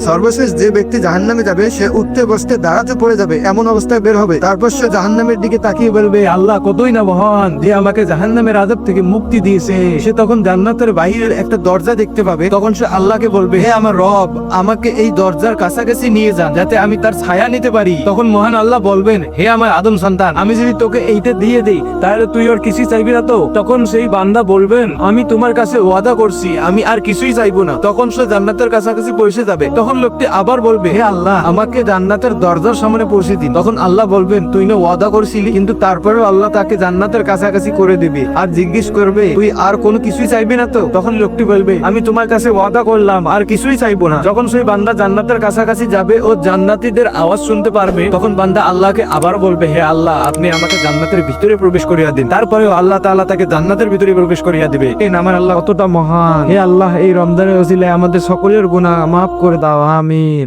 সর্বশেষ যে ব্যক্তি জাহান্নামে যাবে সে উঠতে বসতে দাঁড়াতে পড়ে যাবে, এমন অবস্থায় বের হবে। তারপর সে জাহান্নামের দিকে তাকিয়ে বলবে, আল্লাহ কতই না মহান, যে আমাকে জাহান্নামের আযাব থেকে মুক্তি দিয়েছে। সে তখন জান্নাতের বাইরের একটা দরজা দেখতে পাবে। তখন সে আল্লাহকে বলবে, হে আমার রব, আমাকে এই দরজার কাছাকাছি নিয়ে যান যাতে আমি তার ছায়া নিতে পারি। তখন মহান আল্লাহ বলবেন, হে আমার আদম সন্তান, আমি যদি তোকে এইটা দিয়ে দেই তাহলে তুই আর কিছুই চাইবি না তো? তখন সেই বান্দা বলবেন, আমি তোমার কাছে ওয়াদা করছি আমি আর কিছুই চাইবো না। তখন সে জান্নাতের কাছাকাছি পৌঁছে যাবে। তখন লোকটি আবার বলবে, হে আল্লাহ, আমাকে জান্নাতের দরজার সামনে পৌঁছে দিন। তখন আল্লাহ বলবেন, তুই না ওয়াদা করছিলি, কিন্তু তারপরেও আল্লাহ তাকে জান্নাতের কাছাকাছি করে দিবে আর জিজ্ঞেস করবে, তুই আর কোনো কিছুই চাইবি না তো? তখন লোকটি বলবে, আমি তোমার কাছে ওয়াদা করলাম আর কিছুই চাইবো না। যখন সেই বান্দা জান্নাতের কাছাকাছি যাবে ও জান্নাতীদের আওয়াজ শুনতে পারবে, তখন বান্দা আল্লাহকে আবার বলবে, হে আল্লাহ, আপনি আমাকে জান্নাতের ভিতরে প্রবেশ করিয়া দিন। তারপরেও আল্লাহ তাআলা তাকে জান্নাতের ভিতরে প্রবেশ করিয়া দিবে। আমার আল্লাহ কতটা মহান। হে আল্লাহ, এই রমজানের ওসিলায় আমাদের সকলের গুনাহ মাফ করে দাও, আমিন।